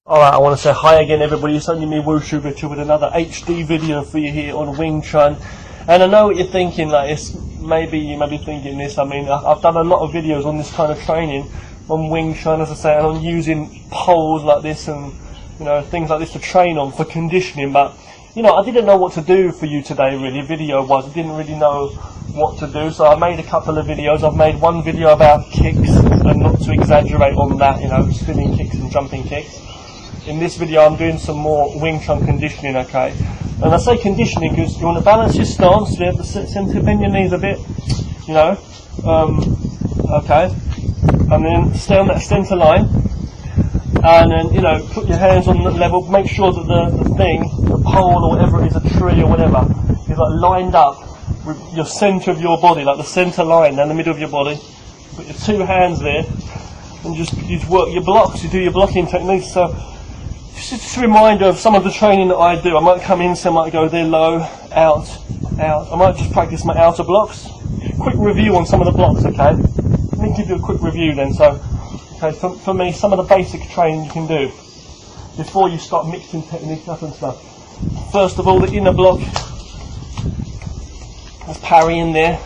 Alright, I want to say hi again everybody, it's only me Wushu Richard with another HD video for you here on Wing Chun. And I know what you're thinking, like maybe you may be thinking this, I mean I've done a lot of videos on this kind of training on Wing Chun, as I say, and on using poles like this and things like this to train on for conditioning, but I didn't know what to do for you today really, video wise. I didn't really know what to do, so I made a couple of videos. I've made one video about kicks, and not to exaggerate on that, spinning kicks and jumping kicks. In this video I'm doing some more Wing Chun conditioning, okay? And I say conditioning because you want to balance your stance, you have to center, bend your knees a bit, okay? And then stay on that center line, and then, put your hands on the level, make sure that the pole or whatever it is, a tree or whatever, is like lined up with your center of your body, like the center line down the middle of your body. Put your two hands there, and you work your blocks, you do your blocking techniques. So, just a reminder of some of the training that I do. I might come in, so I might go there low, out. I might just practice my outer blocks. Quick review on some of the blocks, okay? Let me give you a quick review then. So, okay, for me, some of the basic training you can do before you start mixing techniques up and stuff. First of all, the inner block. There's parry in there,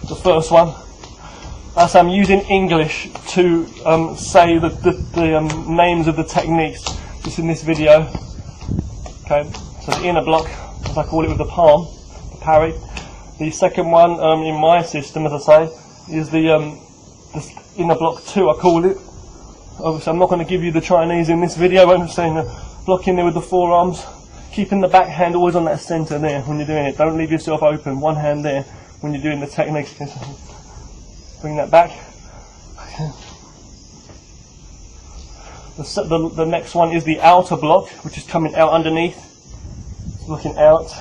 the first one. As I'm using English to say the names of the techniques just in this video. Okay, so the inner block, as I call it with the palm, the parry. The second one in my system, as I say, is the inner block 2, I call it. Obviously I'm not going to give you the Chinese in this video, I'm just saying block in there with the forearms, keeping the back hand always on that center there when you're doing it. Don't leave yourself open, one hand there when you're doing the techniques. Bring that back. The next one is the outer block, which is coming out underneath, looking out.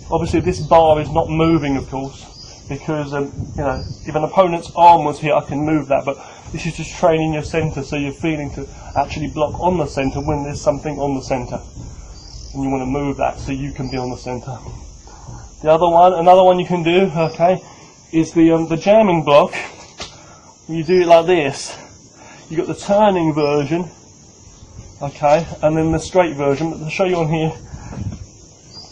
Obviously this bar is not moving, of course, because if an opponent's arm was here I can move that, but this is just training your center, so you're feeling to actually block on the center when there's something on the center, and you want to move that so you can be on the center. Another one you can do, okay, is the jamming block. You do it like this. You got the turning version, okay, and then the straight version. But to show you on here,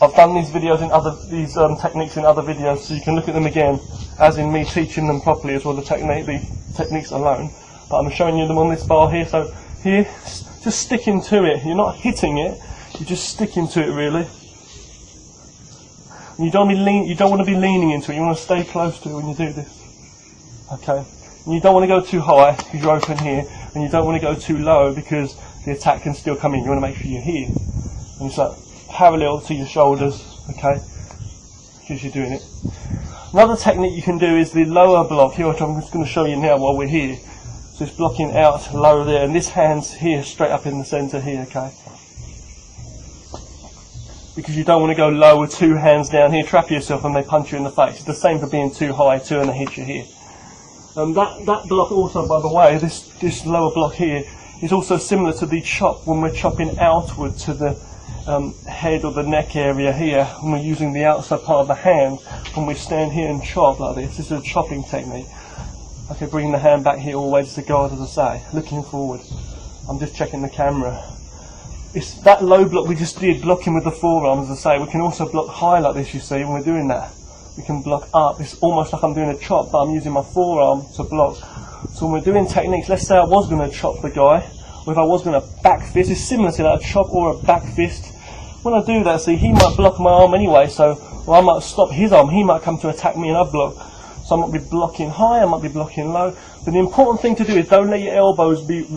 I've done these videos in techniques in other videos, so you can look at them again, as in me teaching them properly as well, the techniques alone. But I'm showing you them on this bar here. So here, just sticking to it. You're not hitting it. You're just sticking to it really. And you don't want to be leaning into it. You want to stay close to it when you do this. Okay. And you don't want to go too high because you're open here, and you don't want to go too low because the attack can still come in. You want to make sure you're here, and it's like parallel to your shoulders, okay, because you're doing it. Another technique you can do is the lower block here, which I'm just going to show you now while we're here. So it's blocking out low there, and this hand's here straight up in the center here, okay, because you don't want to go low with two hands down here, trap yourself and they punch you in the face. It's the same for being too high too, and they hit you here. That block also, by the way, this lower block here is also similar to the chop when we're chopping outward to the head or the neck area here, when we're using the outside part of the hand, when we stand here and chop like this. This is a chopping technique. Okay, bringing the hand back here always to guard, as I say, looking forward. I'm just checking the camera. It's that low block we just did, blocking with the forearms, as I say. We can also block high like this, you see, when we're doing that. We can block up. It's almost like I'm doing a chop, but I'm using my forearm to block. So when we're doing techniques, let's say I was going to chop the guy, or if I was going to back fist, it's similar to that, a chop or a back fist. When I do that, see, he might block my arm anyway, so I might stop his arm, he might come to attack me and I block. So I might be blocking high, I might be blocking low. But the important thing to do is don't let your elbows be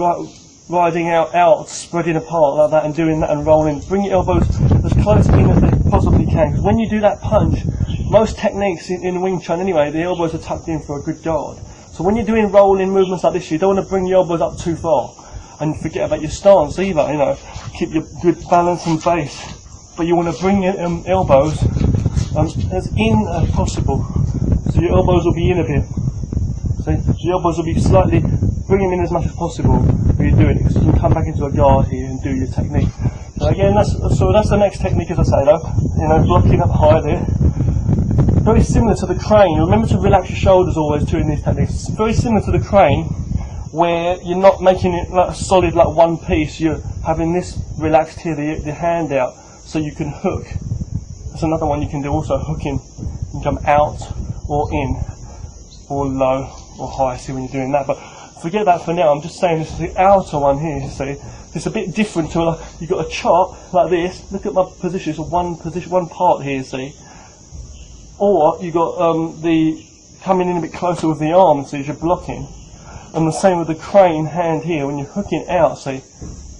riding out, spreading apart like that and doing that and rolling. Bring your elbows as close in as they possibly can, because when you do that punch, most techniques in Wing Chun anyway, the elbows are tucked in for a good guard. So when you're doing rolling movements like this, you don't want to bring your elbows up too far and forget about your stance either, keep your good balance and base. But you want to bring your elbows as in as possible. So your elbows will be in a bit. So your elbows will be slightly, bring them in as much as possible when you're doing it, because you can come back into a guard here and do your technique. So again, that's the next technique, as I say though, blocking up high there. Very similar to the crane. Remember to relax your shoulders always too in these techniques. It's very similar to the crane, where you're not making it like a solid like one piece. You're having this relaxed here, the hand out, so you can hook. That's another one you can do also, hooking. You can come out or in, or low or high, see when you're doing that. But forget that for now, I'm just saying this is the outer one here, see. It's a bit different to like, you've got a chop like this. Look at my position, it's one part here, see. Or you got the coming in a bit closer with the arm, see, as you're blocking. And the same with the crane hand here, when you're hooking out, see.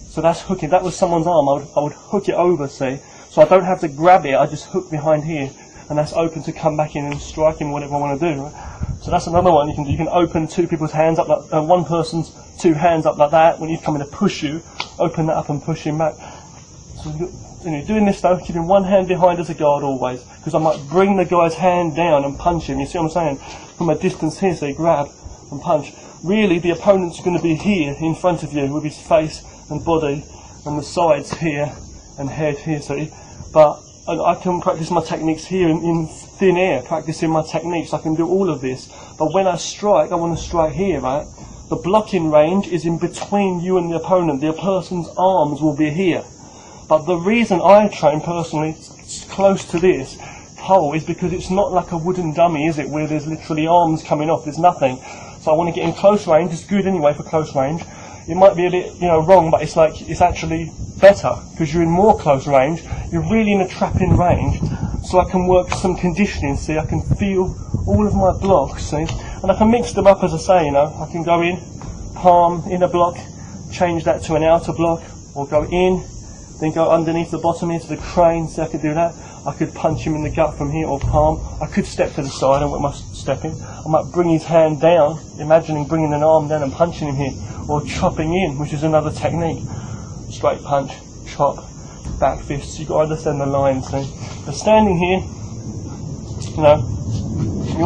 So that's hooking, that was someone's arm, I would hook it over, see. So I don't have to grab it, I just hook behind here. And that's open to come back in and strike him, whatever I want to do. Right? So that's another one you can do. You can open two people's hands up, like one person's two hands up like that. When he's coming to push you, open that up and push him back. So you're doing this though, keeping one hand behind as a guard always, because I might bring the guy's hand down and punch him. You see what I'm saying? From a distance here, so you grab and punch. Really, the opponent's going to be here in front of you with his face and body, and the sides here and head here. See, but I can practice my techniques here in thin air, practicing my techniques. I can do all of this. But when I strike, I want to strike here, right? The blocking range is in between you and the opponent. The person's arms will be here. But the reason I train personally close to this hole is because it's not like a wooden dummy, is it, where there's literally arms coming off, there's nothing. So I want to get in close range. It's good anyway for close range. It might be a bit, wrong, but it's like, it's actually better because you're in more close range. You're really in a trapping range. So I can work some conditioning, see, I can feel all of my blocks, see, and I can mix them up, as I say, I can go in, palm, inner block, change that to an outer block, or go in, then go underneath the bottom into the crane, see, I could do that. I could punch him in the gut from here, or palm. I could step to the side, and what am I stepping? I might bring his hand down, imagining bringing an arm down and punching him here, or chopping in, which is another technique. Straight punch, chop, back fists. You've got to understand the lines, see. But standing here,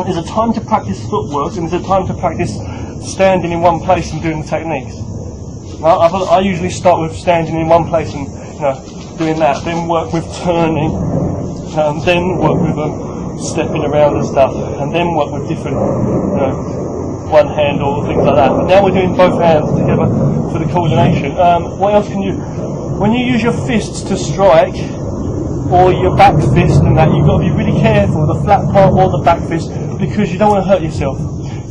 there's a time to practice footwork, and there's a time to practice standing in one place and doing the techniques. I usually start with standing in one place and doing that, then work with turning, and then work with stepping around and stuff, and then work with different, one hand or things like that. But now we're doing both hands together for the coordination. What else can you? When you use your fists to strike, or your back fist and that, you've got to be really careful, the flat part or the back fist, because you don't want to hurt yourself.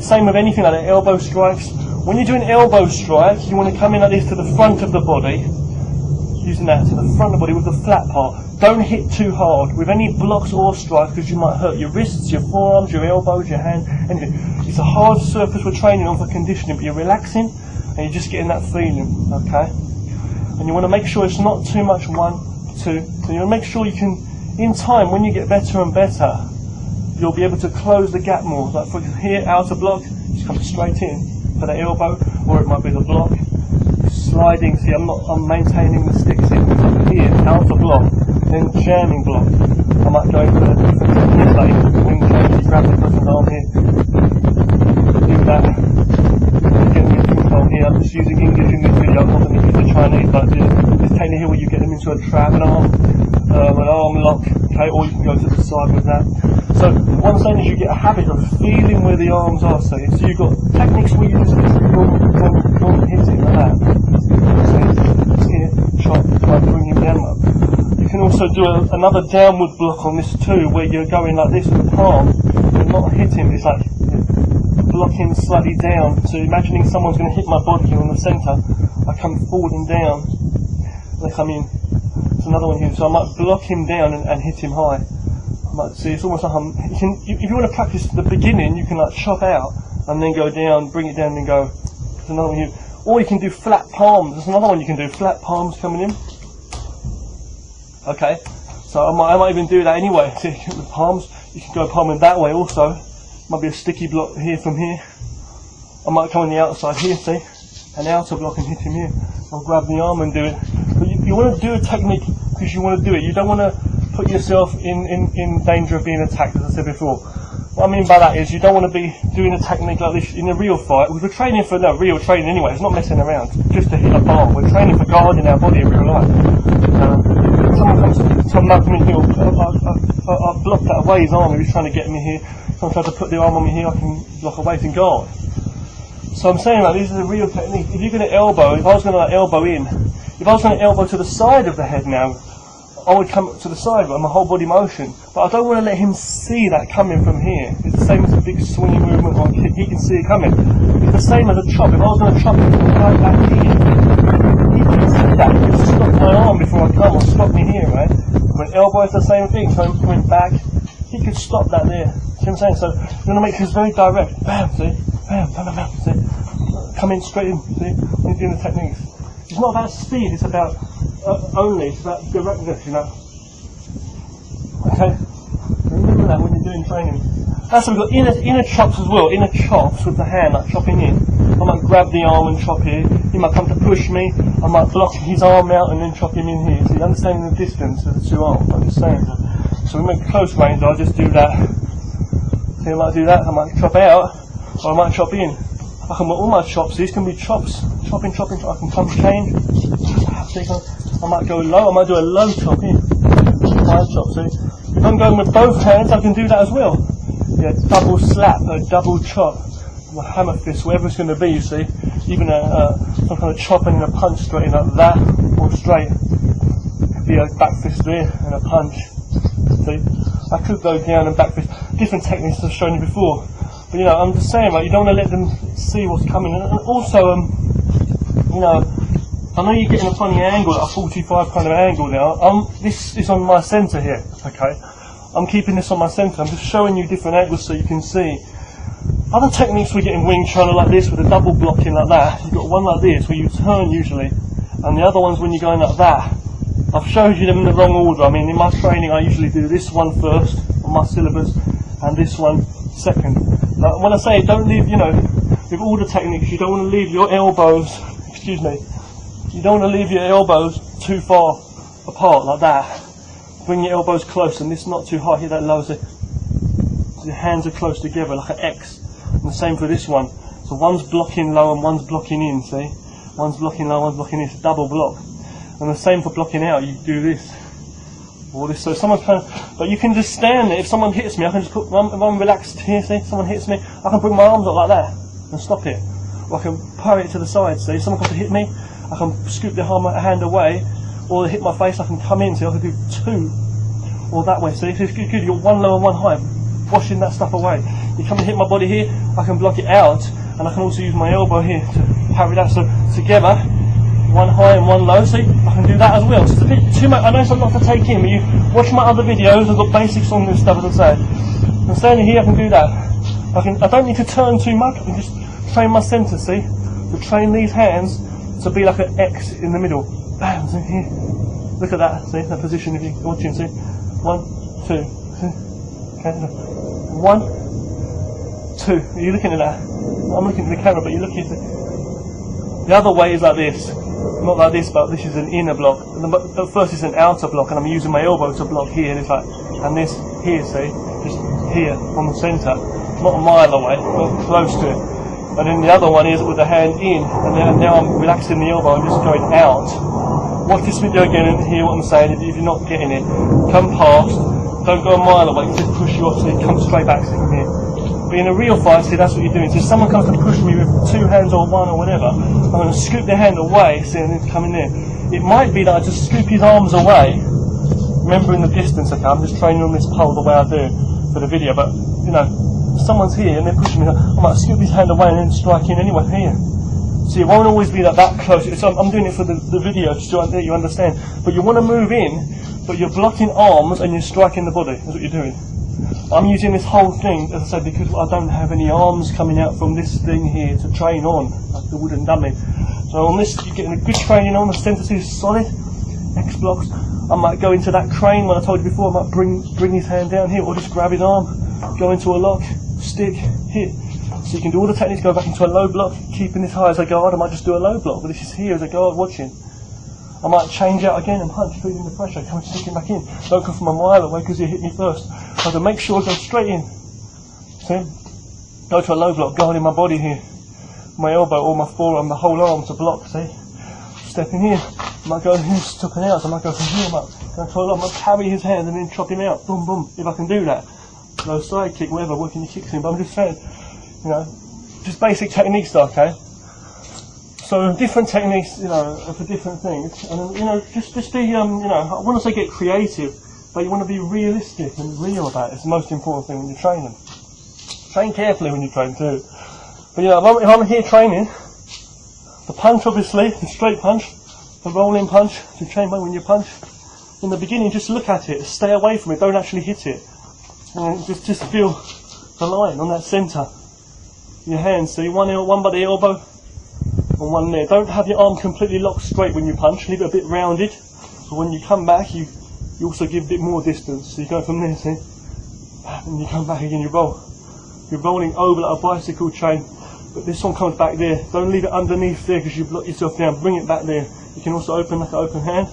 Same with anything like that, elbow strikes. When you're doing elbow strikes, you want to come in like this to the front of the body, using that to the front of the body with the flat part. Don't hit too hard with any blocks or strikes, because you might hurt your wrists, your forearms, your elbows, your hand, anything. It's a hard surface we're training on for conditioning, but you're relaxing and you're just getting that feeling, okay? And you want to make sure it's not too much 1, 2. So you want to make sure you can, in time, when you get better and better, you'll be able to close the gap more. Like for here, outer block, just come straight in for the elbow, or it might be the block. Sliding, see, I'm maintaining the sticks here, outer block, then jamming block. I might go for different techniques, like wing change, you grab the person's arm here, do that, get them into control here. I'm just using English in this video, I'm not going to use the Chinese, but this technique here where you get them into a trap, an arm lock, okay, or you can go to the side with that. So what I'm saying is you get a habit of feeling where the arms are, see. So you've got techniques where you just hit it like that. See, here, chop, like bring him down up. You can also do another downward block on this too, where you're going like this with the palm, you're not hitting, it's like blocking slightly down. So imagining someone's going to hit my body here on the centre, I come forward and down, and I come in. It's another one here, so I might block him down and hit him high. See, it's almost like if you want to practice at the beginning, you can like chop out and then go down, bring it down and go. There's another one here. Or you can do flat palms. There's another one you can do, flat palms coming in. Okay, so I might even do that anyway. See, with palms, you can go palming that way also. Might be a sticky block here from here. I might come on the outside here, see, an outer block and hit him here. I'll grab the arm and do it. But you want to do a technique because you want to do it. You don't want to put yourself in danger of being attacked, as I said before. What I mean by that is you don't want to be doing a technique like this in a real fight. We're training for real training anyway, it's not messing around, just to hit a bar. We're training for guarding our body in real life. Someone comes to mug me here, I've blocked that away, his arm, he was trying to get me here. Someone tries to put the arm on me here, I can block away and guard. So I'm saying that these are the real techniques. If you're going to elbow, if I was going to elbow in, if I was going to elbow to the side of the head now, I would come to the side with my whole body motion. But I don't want to let him see that coming from here. It's the same as a big swinging movement or kick. He can see it coming. It's the same as a chop. If I was going to chop him right back here, he can see that. He can stop my arm before I come or stop me here, right? When elbow is the same thing, so I'm coming back, he could stop that there. See what I'm saying? So you want to make this very direct. Bam, see? Bam, bam, bam, bam, see? Come in straight in, see? When you're doing the techniques. It's not about speed, it's about it's about directness, you know. Okay? Remember that when you're doing training. That's what we've got inner chops as well, inner chops with the hand, like chopping in. I might grab the arm and chop here, he might come to push me, I might block his arm out and then chop him in here. So you're understanding the distance of the two arms, I'm just saying. So we make close range, I'll just do that. See, I might do that, I might chop out, or I might chop in. I can all my chops, these can be chops, chopping, I can come change. I might go low, I might do a low chop here. High chop, see? If I'm going with both hands, I can do that as well. Yeah, double slap, a double chop, a hammer fist, whatever it's going to be, you see. Even some kind of chop and a punch straight in like that, or straight. It could be a back fist there and a punch. See? I could go down and back fist. Different techniques I've shown you before. But you know, I'm just saying, like, you don't want to let them see what's coming. And also, you know, I know you're getting a funny angle, like a 45 kind of angle now. This is on my centre here, okay? I'm keeping this on my centre. I'm just showing you different angles so you can see. Other techniques we get in Wing Chun are like this, with a double blocking like that. You've got one like this, where you turn usually, and the other one's when you're going like that. I've showed you them in the wrong order. I mean, in my training I usually do this one first, on my syllabus, and this one second. Now, when I say don't leave, you know, with all the techniques, you don't want to leave your elbows, excuse me, you don't want to leave your elbows too far apart like that. Bring your elbows close, and this not too high, hear that low, so your hands are close together like an X. And the same for this one. So one's blocking low and one's blocking in, see? One's blocking low, one's blocking in, it's a double block. And the same for blocking out, you do this. Or this, so someone's trying, but you can just stand there. If someone hits me, I can just put, if I'm relaxed here, see? Someone hits me, I can put my arms up like that and stop it. Or I can parry it to the side, see? If someone comes to hit me, I can scoop their hand away, or they hit my face, I can come in, see? I can do two, or that way, see? If it's good, you've got one low and one high, washing that stuff away. You come and hit my body here, I can block it out, and I can also use my elbow here to parry that. So together, one high and one low, see? I can do that as well. So it's a bit too much, I know it's a lot to take in, but you watch my other videos, I've got basics on this stuff, as I say. And standing here, I can do that. I don't need to turn too much, I can just train my centre, see? To train these hands to be like an X in the middle. Bam, see here. Look at that, see? That position if you're watching, see? 1, 2, see? Okay, no. 1, 2. Are you looking at that? I'm looking at the camera, but you're looking at it. The other way is like this. Not like this, but this is an inner block. But first it's an outer block, and I'm using my elbow to block here, and it's like, and this here, see? Just here, on the centre. Not a mile away, but close to it. And then the other one is with the hand in, and now I'm relaxing the elbow, I'm just going out. Watch this video again and hear what I'm saying if you're not getting it. Come past, don't go a mile away, just push you off so you come straight back from here. But in a real fight, see, that's what you're doing. So if someone comes to push me with two hands or one or whatever, I'm going to scoop their hand away, see, and then come in there. It might be that I just scoop his arms away, remembering the distance, okay, I'm just training on this pole the way I do for the video, but, you know, if someone's here and they're pushing me, I might scoop his hand away and then strike in anyway, here. So it won't always be that close. So I'm doing it for the video, just so you understand. But you want to move in, but you're blocking arms and you're striking the body. That's what you're doing. I'm using this whole thing, as I said, because I don't have any arms coming out from this thing here to train on, like the wooden dummy. So on this, you're getting a good training on. The centre is solid. X blocks. I might go into that crane when I told you before. I might bring his hand down here, or just grab his arm, go into a lock, stick, hit. So you can do all the techniques, go back into a low block, keeping this high as a guard. I might just do a low block, but this is here as a guard watching. I might change out again and punch, feeling the pressure, come and stick him back in. Don't come from a mile away because you hit me first. I have to make sure I go straight in. See? Go to a low block, guarding my body here. My elbow or my forearm, the whole arm to block, see? Step in here. I might go here, stopping out, so I might go from here, I might go to a low, I might carry his hand and then chop him out. Boom, boom, if I can do that. Low side kick, whatever, working your kicks in, but I'm just saying, you know, just basic techniques, okay? So different techniques, you know, for different things, and you know, just be, you know, I want to say get creative, but you want to be realistic and real about it. It's the most important thing when you're training. Train carefully when you train too. But you know, if I'm here training, the punch obviously, the straight punch, the rolling punch, the chain punch when you punch. In the beginning, just look at it, stay away from it, don't actually hit it. And just feel the line on that centre. Your hands, see, one by the elbow and one there. Don't have your arm completely locked straight when you punch, leave it a bit rounded. So when you come back, you also give a bit more distance. So you go from there, see, and you come back again, you roll. You're rolling over like a bicycle chain, but this one comes back there. Don't leave it underneath there because you block yourself down. Bring it back there. You can also open like an open hand.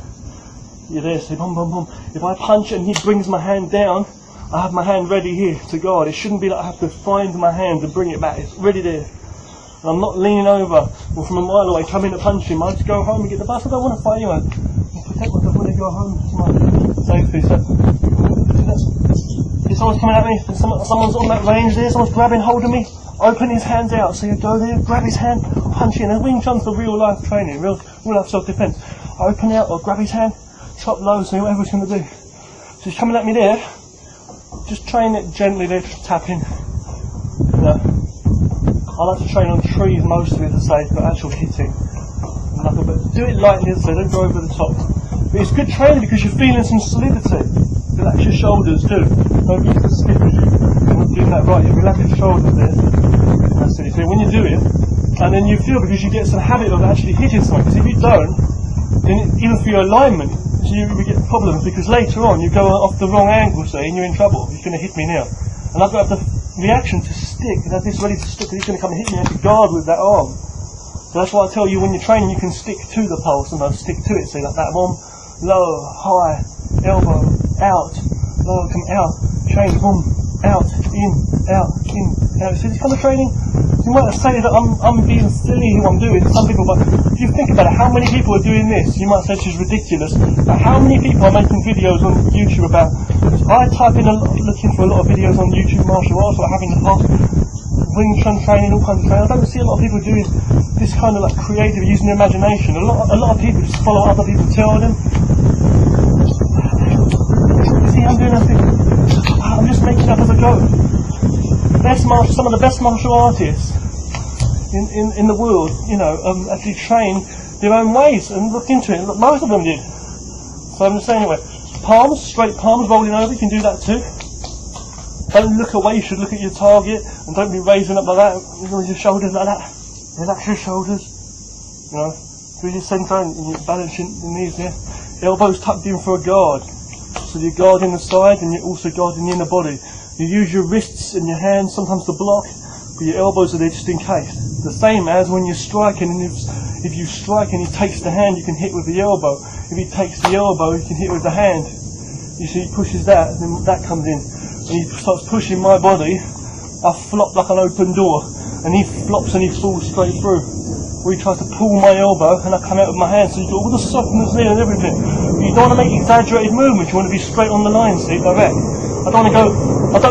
You're there, so boom, boom, boom. If I punch and he brings my hand down, I have my hand ready here to guard. It shouldn't be like I have to find my hand and bring it back. It's ready there. And I'm not leaning over or from a mile away coming to punch him. I just go home and get the bus. I don't want to fight anyone. I protect myself when I go home to my safety. So if someone's coming at me, someone's on that range there, someone's grabbing hold of me, open his hands out. So you go there, grab his hand, punch in. And Wing Chun's the real life training, real life self-defense. Open out or grab his hand, chop low, so whatever he's going to do. So he's coming at me there, just train it gently there, just tapping. You know, I like to train on trees most of it to say, but actual hitting. But do it lightly, so don't go over the top. But it's good training because you're feeling some solidity. Relax your shoulders too. Don't be too stiff. You're not doing that right. You relax your shoulders there. That's it. So when you do it, and then you feel, because you get some habit of actually hitting something. Because if you don't, then even for your alignment, you get problems, because later on you go off the wrong angle, say, and you're in trouble. He's going to hit me now. And I've got to have the reaction to stick, and have this ready to stick, and he's going to come and hit me. I have to guard with that arm. So that's why I tell you, when you're training, you can stick to the pulse and stick to it. See, like that one, low, high, elbow, out, low, come out, chain, boom, out, in, out. See this kind of training? You might say that I'm being silly who I'm doing, some people, but if you think about it, how many people are doing this? You might say this is ridiculous, but how many people are making videos on YouTube about, I type in looking for a lot of videos on YouTube martial arts, or having the past, Wing Chun training, all kinds of training. I don't see a lot of people doing this kind of like creative, using their imagination. A lot of people just follow what other people tell them. You see, I'm doing everything. I'm just making up as I go. Some of the best martial artists in the world, you know, actually train their own ways and look into it. Look, most of them did. So I'm just saying anyway. Palms, straight palms, rolling over. You can do that too. Don't look away. You should look at your target, and don't be raising up like that with your shoulders like that. Relax your shoulders. You know, through your centre and you balance your knees there. Elbows tucked in for a guard. So you're guarding the side and you're also guarding the inner body. You use your wrists and your hands sometimes to block, but your elbows are there just in case. The same as when you're striking, and if you strike and he takes the hand, you can hit with the elbow. If he takes the elbow, you can hit with the hand. You see, he pushes that, then that comes in. And he starts pushing my body, I flop like an open door, and he flops and he falls straight through. Or he tries to pull my elbow, and I come out with my hand, so you got all the softness there and everything. You don't want to make exaggerated movements, you want to be straight on the line, see, direct. I don't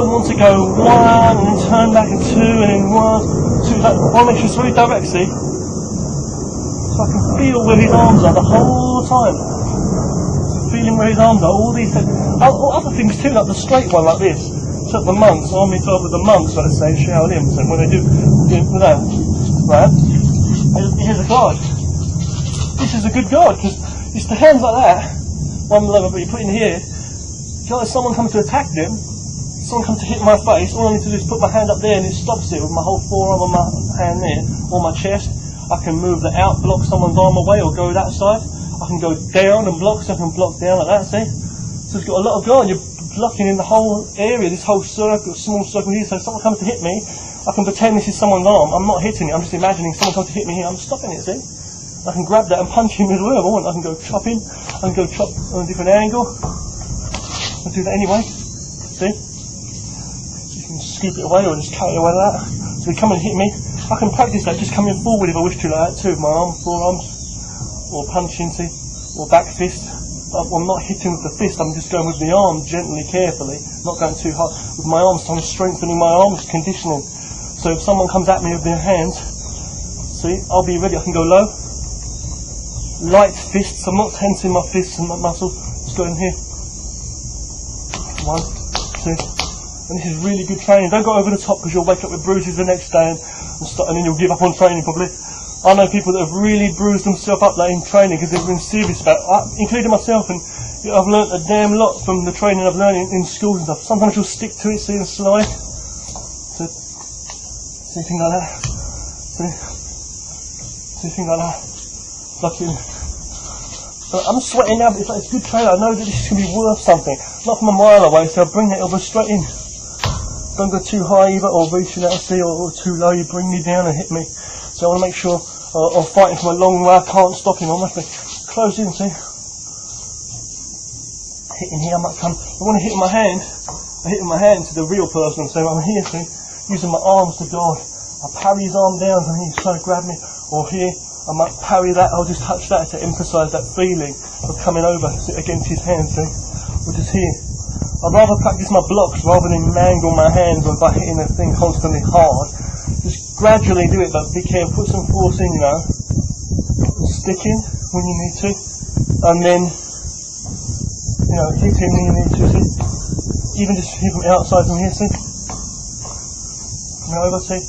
want to go one, and then turn back and two, and then one, two, I want to make sure it's very direct, see. So I can feel where his arms are the whole time. So feeling where his arms are, all these things. Other things too, like the straight one like this. So the monks, army type with the monks, let's say, Shaolin, so when they do that, right? Here's a guard. This is a good guard, because it's the hands like that, one level, but you put in here, if someone comes to attack them, someone comes to hit my face, all I need to do is put my hand up there and it stops it with my whole forearm on my hand there, or my chest. I can move that out, block someone's arm away, or go that side. I can go down and block, so I can block down like that, see? So it's got a lot of guard, you're blocking in the whole area, this whole circle, small circle here, so if someone comes to hit me, I can pretend this is someone's arm. I'm not hitting it, I'm just imagining someone comes to hit me here, I'm stopping it, see? I can grab that and punch him as well if I want. I can go chopping, I can go chop on a different angle. I'll do that anyway, see? You can scoop it away or just cut it away like that. So they come and hit me, I can practice that just coming forward if I wish to like that too, with my arm, forearms, or punching, see? Or back fist. But I'm not hitting with the fist, I'm just going with the arm gently, carefully, not going too hard. With my arms, so I'm strengthening my arms, conditioning. So if someone comes at me with their hands, see, I'll be ready. I can go low, light fists. I'm not tensing my fists and my muscles. Just go in here. 1, 2. And this is really good training. Don't go over the top because you'll wake up with bruises the next day and then you'll give up on training probably. I know people that have really bruised themselves up like in training because they've been serious about it, including myself. And I've learnt a damn lot from the training I've learned in schools and stuff. Sometimes you'll stick to it, see, and slide. So, see, things like that. See, things like that. Like I'm sweating now, but it's like it's good training. I know that this is going to be worth something. Not from a mile away, so I bring that elbow straight in. Don't go too high either, or reaching out, see, or too low. You bring me down and hit me. So I want to make sure I'm fighting from a long way. I can't stop him. I must be close in, see. Hitting here, I might come. I want to hit my hand. I hit my hand to the real person. So I'm here, see, using my arms to guard. I parry his arm down and he's trying to grab me. Or here, I might parry that. I'll just touch that to emphasise that feeling of coming over against his hand, see. Or just here. I'd rather practice my blocks rather than mangle my hands or by hitting the thing constantly hard. Just gradually do it, but be careful. Put some force in, you know. Stick in when you need to, and then, you know, hit him when you need to, see. Even just hit him outside from here, see. Coming over, see.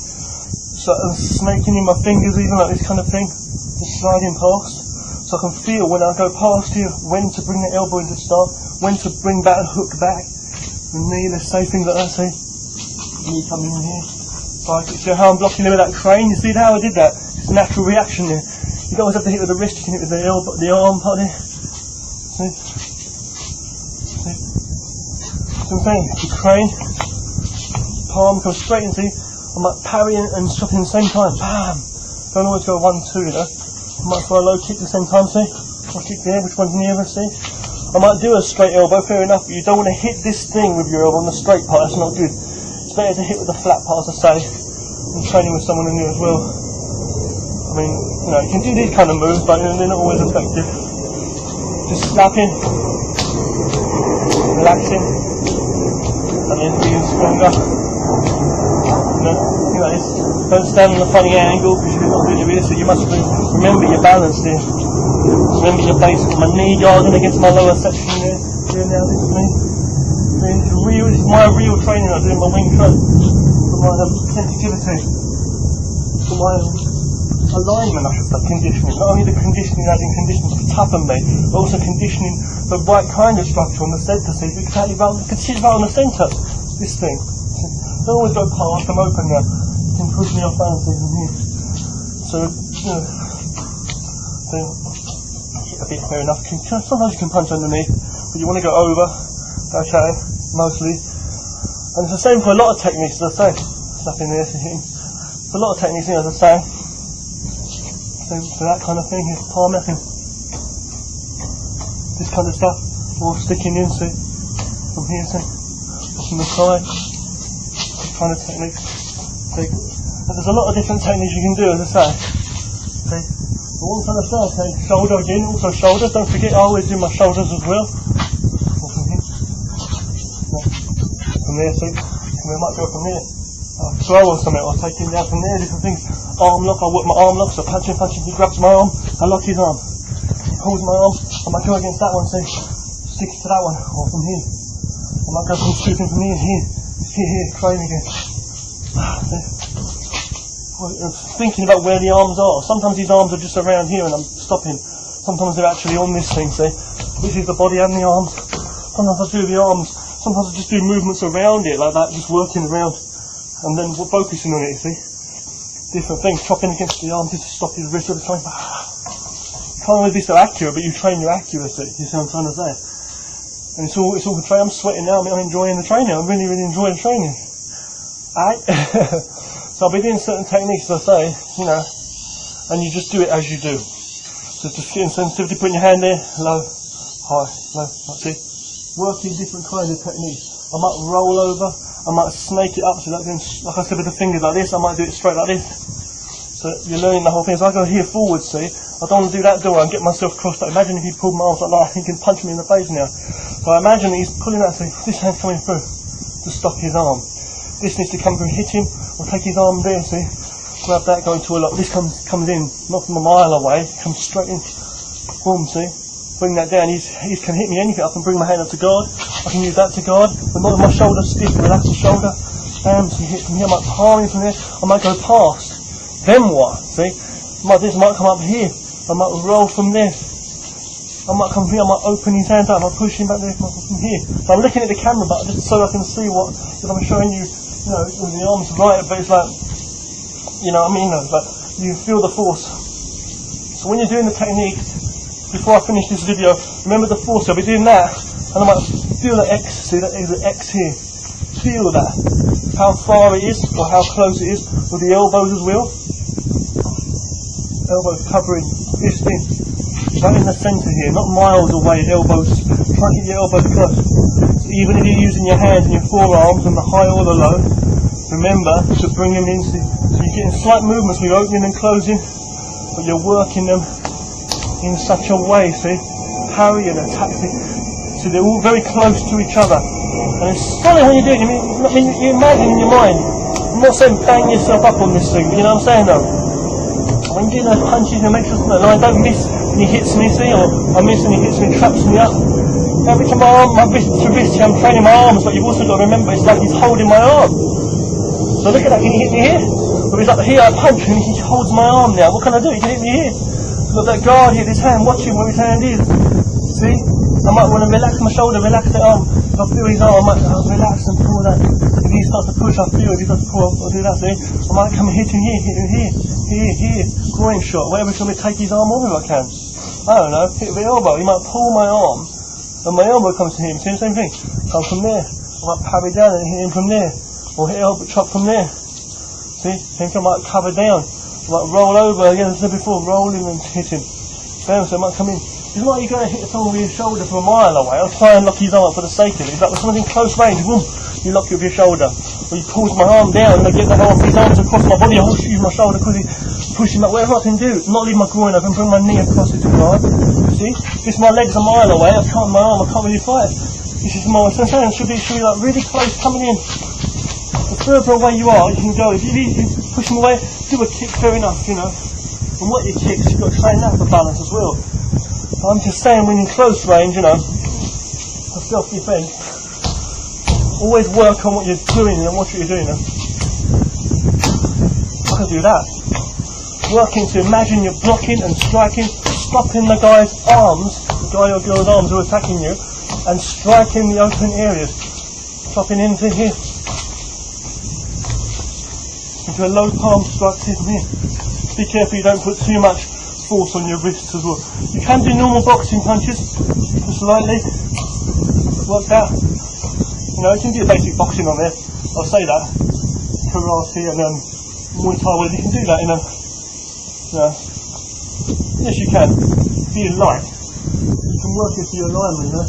So I'm snaking in my fingers, even like this kind of thing, just sliding past. So I can feel when I go past here when to bring the elbow in to start, when to bring back and hook back. The knee, let's say things like that, see. Knee coming in here. See how I'm blocking him with that crane? You see how I did that? It's a natural reaction there. You don't always have to hit with the wrist, you can hit with the elbow, the arm part there. See? See? So I'm saying, the crane, palm comes straight in, see? I might parry and stopping at the same time. Bam! Don't always go 1, 2, you know. I might throw a low kick at the same time, see? I'll kick there, which one's nearer, see? I might do a straight elbow, fair enough, but you don't want to hit this thing with your elbow on the straight part, that's not good. It's better to hit with the flat part, as I say. I'm training with someone in here as well. I mean, you know, you can do these kind of moves, but they're not always effective. Just slapping, relaxing, and then being stronger. You know, don't stand on a funny angle because you're not really here, so you must remember your balance there. Remember your base. My knee guarding against my lower section there. Now, this is me. This is my real training I do in my wing chun. For my sensitivity. For my alignment, I should say, conditioning. Not only the conditioning as in conditioning to toughen me, but also conditioning the right kind of structure on the centre. So you can sit right on the centre. This thing. Don't always go past, I'm open now. You can push me off balance even here. So, you know, a bit fair enough. Sometimes you can punch underneath, but you want to go over, okay, mostly. And it's the same for a lot of techniques, as I say. Nothing there to him. For a lot of techniques, as I say. So for that kind of thing, here's palm necking. This kind of stuff, or sticking in, see, from here, see, from the side. Kind of techniques. See? And there's a lot of different techniques you can do, as I say. See? But what I'm trying to say, okay, shoulder again, also shoulders. Don't forget, I always do my shoulders as well. Or from here. No. From there, see? And we might go from there. I'll throw or something, or take him down from there, different things. Arm lock, I work my arm lock, so punching, he grabs my arm, I lock his arm. He pulls my arm, I might go against that one, see? Stick to that one, or from here. I might go from shooting from here. Here, crane again. I'm thinking about where the arms are. Sometimes these arms are just around here and I'm stopping. Sometimes they're actually on this thing, see? This is the body and the arms. Sometimes I do the arms. Sometimes I just do movements around it like that, just working around. And then we're focusing on it, you see? Different things, chopping against the arm just to stop his wrist at the time. You can't always be so accurate, but you train your accuracy, you see what I'm trying to say? And it's all for training. I'm sweating now. I'm enjoying the training. I'm really enjoying the training. Alright? So I'll be doing certain techniques, as I say, you know, and you just do it as you do. So just getting sensitivity, putting your hand there, low, high, low, that's it. Working different kinds of techniques. I might roll over, I might snake it up, so like I said with the fingers like this, I might do it straight like this. So you're learning the whole thing. As I go here forward, see, I don't want to do that door and get myself crossed up. Imagine if he pulled my arms like that, he can punch me in the face now. So I imagine he's pulling that thing, this hand's coming through to stop his arm. This needs to come through, hit him, I'll take his arm there, see? Grab that, go into a lock. This comes in, not from a mile away, comes straight in. Boom, see? Bring that down. He can hit me anything. I can bring my hand up to guard. I can use that to guard. But not with my shoulder stiff, relax the shoulder. Bam, so he hits from here. I might palm him from there. I might go past. Then what? See? This might come up here. I might roll from there. I might come here. I might open his hands up. I might push him back there from here. So I'm looking at the camera, but just so I can see what. If I'm showing you, you know, with the arms right, but it's like, you know what I mean? But you feel the force. So when you're doing the techniques, before I finish this video, remember the force. I'll be doing that, and I might feel the X. See that is the X here. Feel that. How far it is, or how close it is, with the elbows as well. Elbows covering, fisting, right in the centre here, not miles away. Elbows, try and get your elbows close. So even if you're using your hands and your forearms on the high or the low, remember to bring them in. So you're getting slight movements when you're opening and closing, but you're working them in such a way, see, parry and attack, so they're all very close to each other, and it's funny when you do it. I mean, you imagine in your mind. I'm not saying bang yourself up on this thing, but you know what I'm saying though. When you're doing those punches, you make sure that I don't miss and he hits me, see, or I miss and he hits me, traps me up. Every time my wrist to wrist, I'm training my arms, but you've also got to remember it's like he's holding my arm. So look at that, can he hit me here? Or he's like here, I punch him, he holds my arm now. What can I do? He can hit me here. Got that guard here, his hand, watching where his hand is. See? I might want to relax my shoulder, relax the arm. If I feel his arm, I might relax and pull that. If he starts to push, I feel. If he starts to pull, I'll do that, see? I might come and hit him here. Groin shot, whatever, so I'm going to take his arm off if I can. I don't know, hit the elbow. He might pull my arm, and my elbow comes to him. See the same thing? Come from there. I might parry down and hit him from there. Or hit elbow chop from there. See? Same thing, I might cover down. Like roll over, again, as I said before, rolling and hitting. Bam, so it might come in. It's not like you're going to hit someone with your shoulder from a mile away. I'll try and lock his arm up for the sake of it. It's like when someone's in close range, boom, you lock you with your shoulder. Or he pulls my arm down and I get the arm, his arms across my body, I'll use my shoulder quickly, push him up, whatever I can do. Not leave my groin open, bring my knee across it to guard. See? This, my leg's a mile away, I can't, my arm, I can't really fight. This is my, so I'm saying, should be like really close coming in. The further away you are, you can go. If you push them away, do a kick, fair enough, you know. And what your kicks, you've got to train that for balance as well. I'm just saying, when you're in close range, you know, for self-defense, always work on what you're doing and watch what you're doing. I can do that. Working to imagine you're blocking and striking, stopping the guy's arms, the guy or girl's arms who are attacking you, and striking the open areas. Dropping into here. Into a low palm strike here from here. Be careful you don't put too much force on your wrists as well. You can do normal boxing punches, just lightly. Like that. You know, you can do basic boxing on there. I'll say that. Karate and Muay Thai, well, you can do that in a. Yes, you can. Be light. You can work it for your alignment, you know.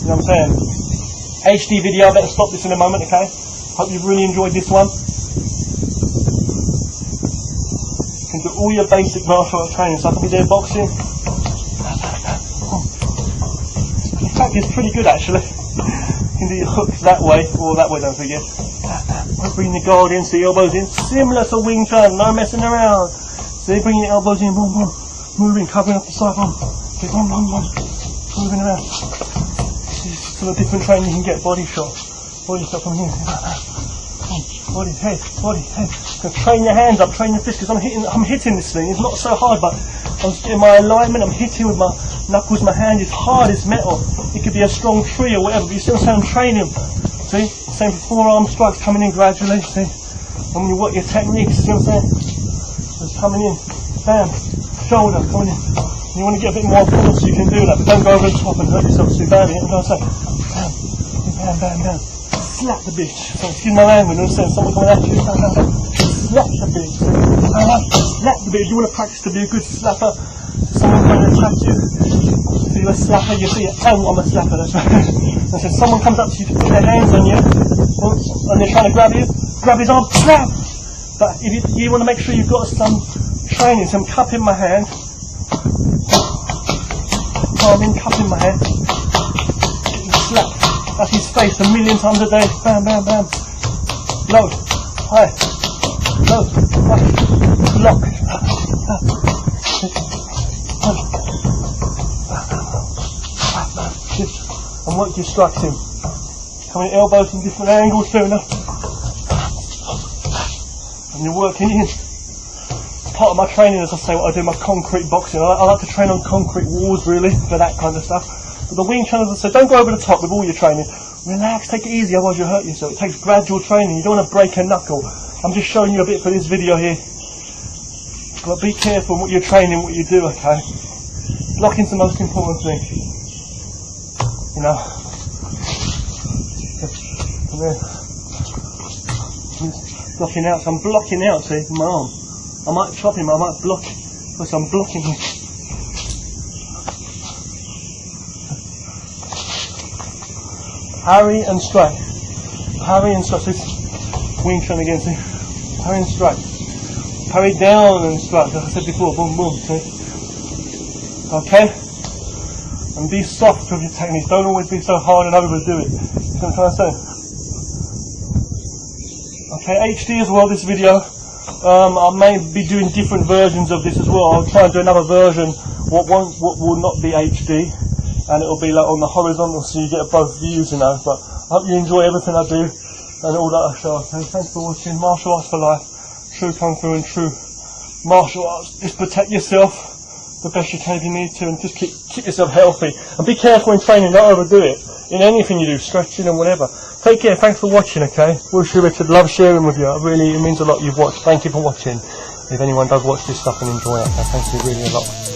You know what I'm saying? HD video, I better stop this in a moment, okay? Hope you've really enjoyed this one. You can do all your basic martial arts training, so I can be there boxing. In fact, it's pretty good actually. You can do your hooks that way, or that way, don't forget. Bring the guard in, so your elbows in. Similar to Wing Chun, no messing around. See, bring your elbows in, boom, boom. Moving, covering up the side, boom. Okay, boom, boom, boom. Moving around. Some of the different training you can get, body shot from here. Body, head. Train your hands up, train your fists, because I'm hitting this thing. It's not so hard, but I'm just getting my alignment. I'm hitting with my knuckles. My hand is hard, it's metal. It could be a strong tree or whatever, but you still say I'm training. See? Same for forearm strikes coming in gradually, see? And when you work your techniques, see what I'm saying? Just coming in, bam, shoulder coming in. You want to get a bit more force, you can do that, but don't go over the top and hurt yourself too badly. I'm going to say, bam. Slap the bitch. So excuse my language, I'm saying someone coming at you, slap the bitch. Slap the bitch. You want to practice to be a good slapper. So someone coming to attack you. So you're a slapper, you see it, and I'm a slapper, that's right. And so someone comes up to you to put their hands on you, and they're trying to grab you, grab his arm, slap! But if you want to make sure you've got some training, some cup in my hand, palming, cup in my hand, slap. That's his face a million times a day. Bam, bam, bam. low, high, low, high, lock, and work your strikes in. Coming elbows from different angles, fair enough. And you're working in. Part of my training, as I say, what I do my concrete boxing. I like to train on concrete walls really for that kind of stuff. But the Wing Chun, as I said, don't go over the top with all your training. Relax, take it easy, otherwise you'll hurt yourself. It takes gradual training. You don't want to break a knuckle. I'm just showing you a bit for this video here. But be careful what you're training, what you do, okay? Blocking's the most important thing. You know. And then blocking out, so I'm blocking out, see, my arm. I might chop him, I might block, because I'm blocking him. Parry and strike. Parry and strike. This Wing Chun again, see? Parry and strike. Parry down and strike, like I said before, boom, boom, see? Okay? And be soft with your technique. Don't always be so hard and overdo it. You know what I'm trying to say? Okay, HD as well, this video. I may be doing different versions of this as well. I'll try and do another version what will not be HD, and it'll be like on the horizontal so you get both views, you know. But I hope you enjoy everything I do and all that I show. Okay, thanks for watching. Martial Arts for Life, true Kung Fu and true martial arts. Just protect yourself the best you can if you need to, and just keep yourself healthy. And be careful in training, don't overdo it. In anything you do, stretching and whatever. Take care, thanks for watching, okay? Wilshire Richard, love sharing with you. It means a lot you've watched. Thank you for watching. If anyone does watch this stuff and enjoy it, okay, thank you really a lot.